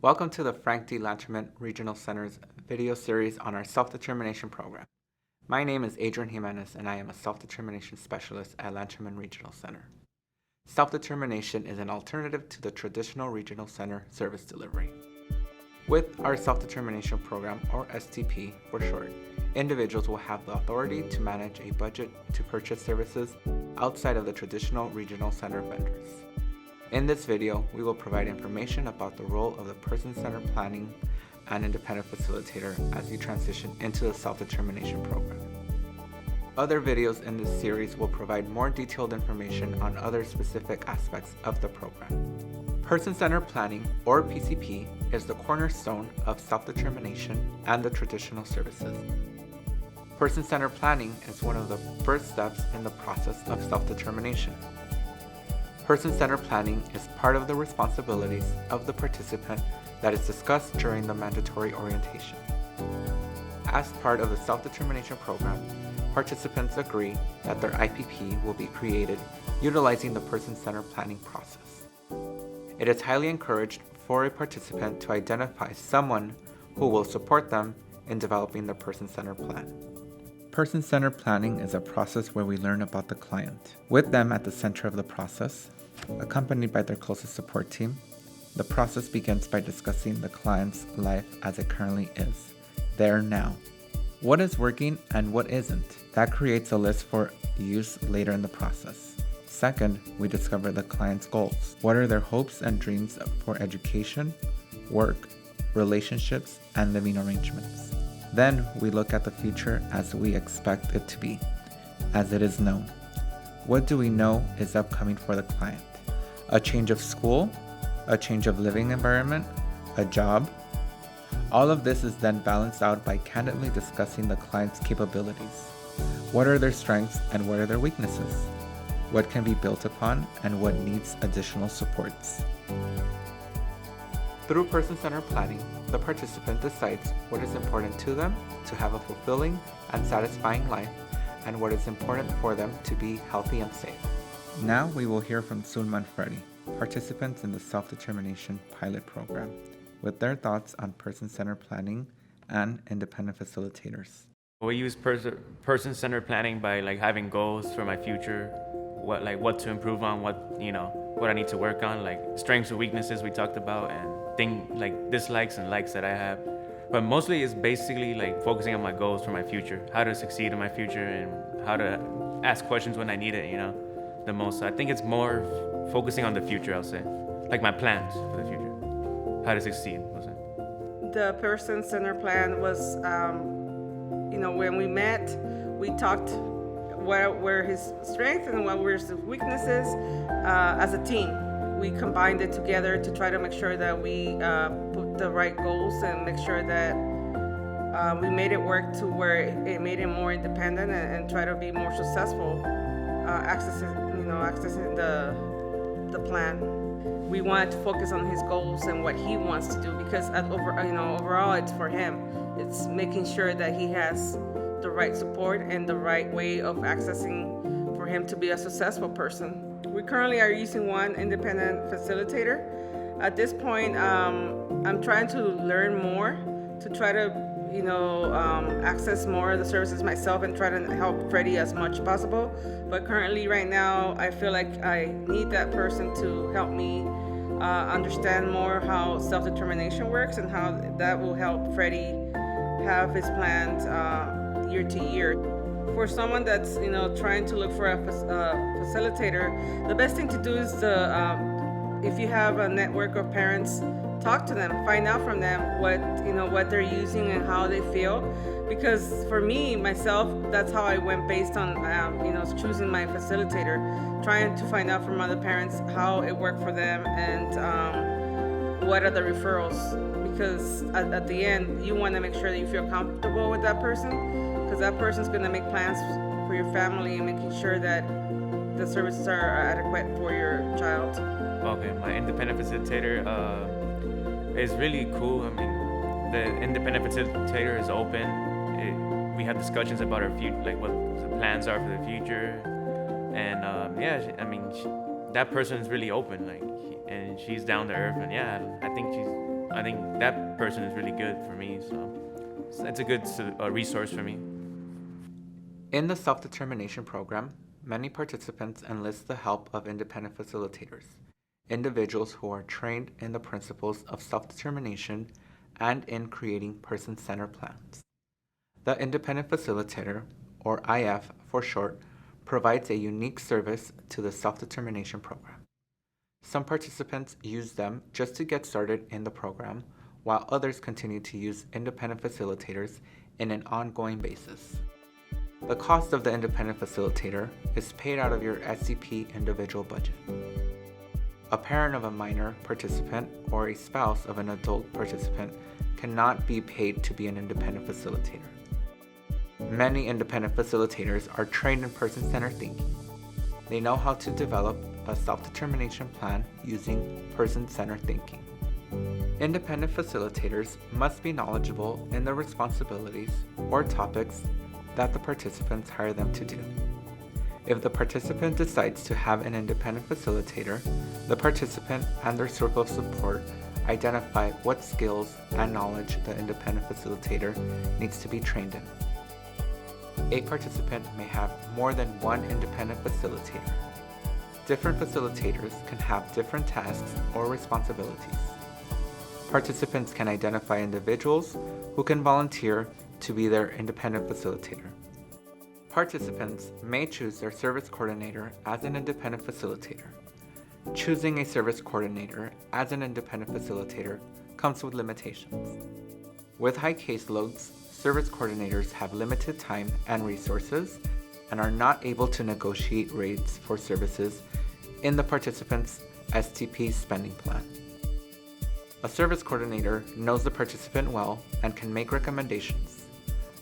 Welcome to the Frank D. Lanterman Regional Center's video series on our self-determination program. My name is Adrian Jimenez and I am a self-determination specialist at Lanterman Regional Center. Self-determination is an alternative to the traditional regional center service delivery. With our self-determination program, or STP for short, individuals will have the authority to manage a budget to purchase services outside of the traditional regional center vendors. In this video, we will provide information about the role of the person-centered planning and independent facilitator as you transition into the self-determination program. Other videos in this series will provide more detailed information on other specific aspects of the program. Person-centered planning, or PCP, is the cornerstone of self-determination and the traditional services. Person-centered planning is one of the first steps in the process of self-determination. Person-centered planning is part of the responsibilities of the participant that is discussed during the mandatory orientation. As part of the self-determination program, participants agree that their IPP will be created utilizing the person-centered planning process. It is highly encouraged for a participant to identify someone who will support them in developing the person-centered plan. Person-centered planning is a process where we learn about the client, with them at the center of the process. Accompanied by their closest support team, the process begins by discussing the client's life as it currently is, there now. What is working and what isn't? That creates a list for use later in the process. Second, we discover the client's goals. What are their hopes and dreams for education, work, relationships, and living arrangements? Then we look at the future as we expect it to be, as it is known. What do we know is upcoming for the client? A change of school, a change of living environment, a job. All of this is then balanced out by candidly discussing the client's capabilities. What are their strengths and what are their weaknesses? What can be built upon and what needs additional supports? Through person-centered planning, the participant decides what is important to them to have a fulfilling and satisfying life and what is important for them to be healthy and safe. Now we will hear from Sunma and Freddie, participants in the self-determination pilot program, with their thoughts on person-centered planning and independent facilitators. We use person-centered planning by having goals for my future, what to improve on, what I need to work on, strengths and weaknesses we talked about, and dislikes and likes that I have. But mostly it's basically focusing on my goals for my future, how to succeed in my future and how to ask questions when I need it, the most. So I think it's more focusing on the future, I'll say. My plans for the future, how to succeed, I'll say. The person-centered plan was, when we met, we talked what were his strengths and what were his weaknesses as a team. We combined it together to try to make sure that we put the right goals and make sure that we made it work to where it made him more independent and try to be more successful accessing the plan. We wanted to focus on his goals and what he wants to do because overall it's for him. It's making sure that he has the right support and the right way of accessing for him to be a successful person. We currently are using one independent facilitator. At this point, I'm trying to learn more to try to access more of the services myself and try to help Freddie as much possible. But currently, right now, I feel like I need that person to help me understand more how self-determination works and how that will help Freddie have his plans year to year. For someone that's trying to look for a facilitator, the best thing to do is if you have a network of parents, talk to them, find out from them what they're using and how they feel. Because for me, myself, that's how I went based on choosing my facilitator, trying to find out from other parents how it worked for them and what are the referrals. Because at the end, you want to make sure that you feel comfortable with that person, because that person's going to make plans for your family and making sure that the services are adequate for your child. Okay, my independent facilitator is really cool. I mean, the independent facilitator is open. We have discussions about our future, what the plans are for the future, and that person is really open, and she's down to earth, and I think I think that person is really good for me. So it's a good resource for me. In the self-determination program, many participants enlist the help of independent facilitators, individuals who are trained in the principles of self-determination and in creating person-centered plans. The independent facilitator, or IF for short, provides a unique service to the self-determination program. Some participants use them just to get started in the program, while others continue to use independent facilitators in an ongoing basis. The cost of the independent facilitator is paid out of your SCP individual budget. A parent of a minor participant or a spouse of an adult participant cannot be paid to be an independent facilitator. Many independent facilitators are trained in person-centered thinking. They know how to develop a self-determination plan using person-centered thinking. Independent facilitators must be knowledgeable in the responsibilities or topics that the participants hire them to do. If the participant decides to have an independent facilitator, the participant and their circle of support identify what skills and knowledge the independent facilitator needs to be trained in. A participant may have more than one independent facilitator. Different facilitators can have different tasks or responsibilities. Participants can identify individuals who can volunteer to be their independent facilitator. Participants may choose their service coordinator as an independent facilitator. Choosing a service coordinator as an independent facilitator comes with limitations. With high caseloads, service coordinators have limited time and resources and are not able to negotiate rates for services in the participant's STP spending plan. A service coordinator knows the participant well and can make recommendations.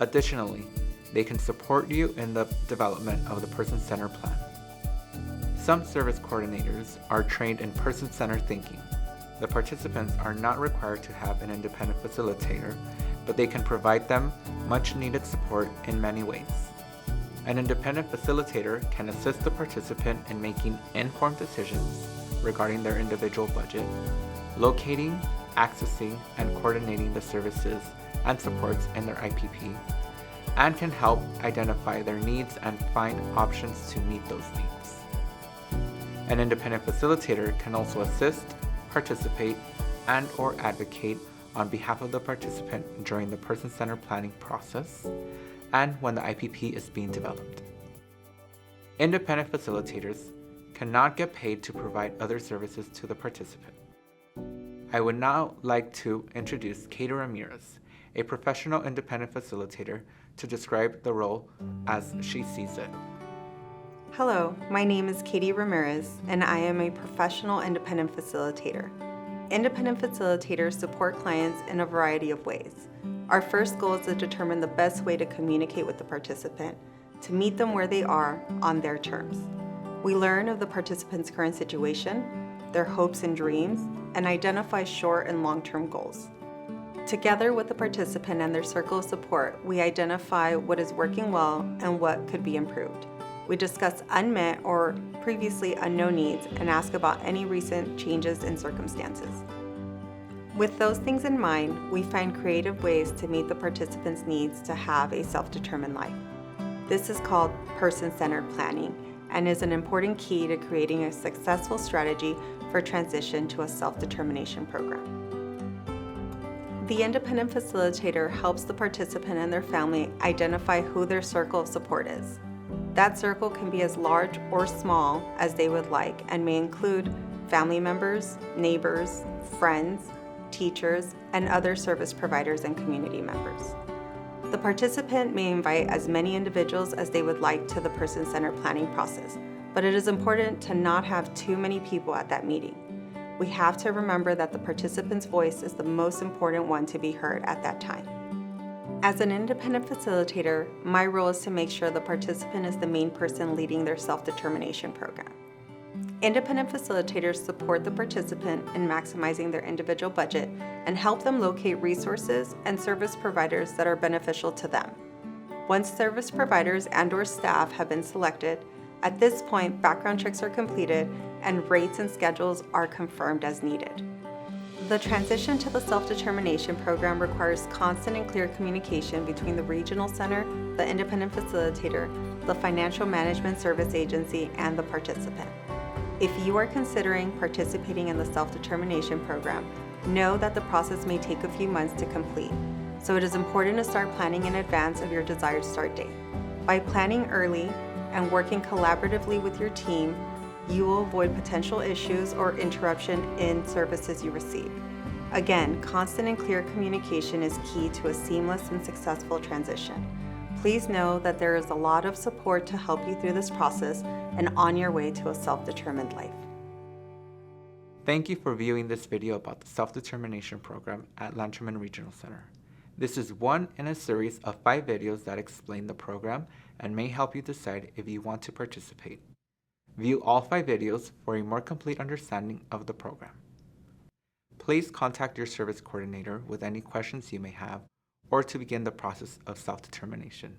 Additionally, they can support you in the development of the person-centered plan. Some service coordinators are trained in person-centered thinking. The participants are not required to have an independent facilitator, but they can provide them much-needed support in many ways. An independent facilitator can assist the participant in making informed decisions regarding their individual budget, locating, accessing, and coordinating the services and supports in their IPP, and can help identify their needs and find options to meet those needs. An independent facilitator can also assist, participate, and/or advocate on behalf of the participant during the person-centered planning process and when the IPP is being developed. Independent facilitators cannot get paid to provide other services to the participant. I would now like to introduce Katie Ramirez, a professional independent facilitator, to describe the role as she sees it. Hello, my name is Katie Ramirez, and I am a professional independent facilitator. Independent facilitators support clients in a variety of ways. Our first goal is to determine the best way to communicate with the participant, to meet them where they are on their terms. We learn of the participant's current situation, their hopes and dreams, and identify short and long-term goals. Together with the participant and their circle of support, we identify what is working well and what could be improved. We discuss unmet or previously unknown needs and ask about any recent changes in circumstances. With those things in mind, we find creative ways to meet the participant's needs to have a self-determined life. This is called person-centered planning and is an important key to creating a successful strategy for transition to a self-determination program. The independent facilitator helps the participant and their family identify who their circle of support is. That circle can be as large or small as they would like and may include family members, neighbors, friends, teachers, and other service providers and community members. The participant may invite as many individuals as they would like to the person-centered planning process, but it is important to not have too many people at that meeting. We have to remember that the participant's voice is the most important one to be heard at that time. As an independent facilitator, my role is to make sure the participant is the main person leading their self-determination program. Independent facilitators support the participant in maximizing their individual budget and help them locate resources and service providers that are beneficial to them. Once service providers and/or staff have been selected, at this point, background checks are completed and rates and schedules are confirmed as needed. The transition to the self-determination program requires constant and clear communication between the regional center, the independent facilitator, the financial management service agency, and the participant. If you are considering participating in the self-determination program, know that the process may take a few months to complete, so it is important to start planning in advance of your desired start date. By planning early and working collaboratively with your team, you will avoid potential issues or interruption in services you receive. Again, constant and clear communication is key to a seamless and successful transition. Please know that there is a lot of support to help you through this process and on your way to a self-determined life. Thank you for viewing this video about the Self-Determination Program at Lanterman Regional Center. This is one in a series of 5 videos that explain the program and may help you decide if you want to participate. View all 5 videos for a more complete understanding of the program. Please contact your service coordinator with any questions you may have or to begin the process of self-determination.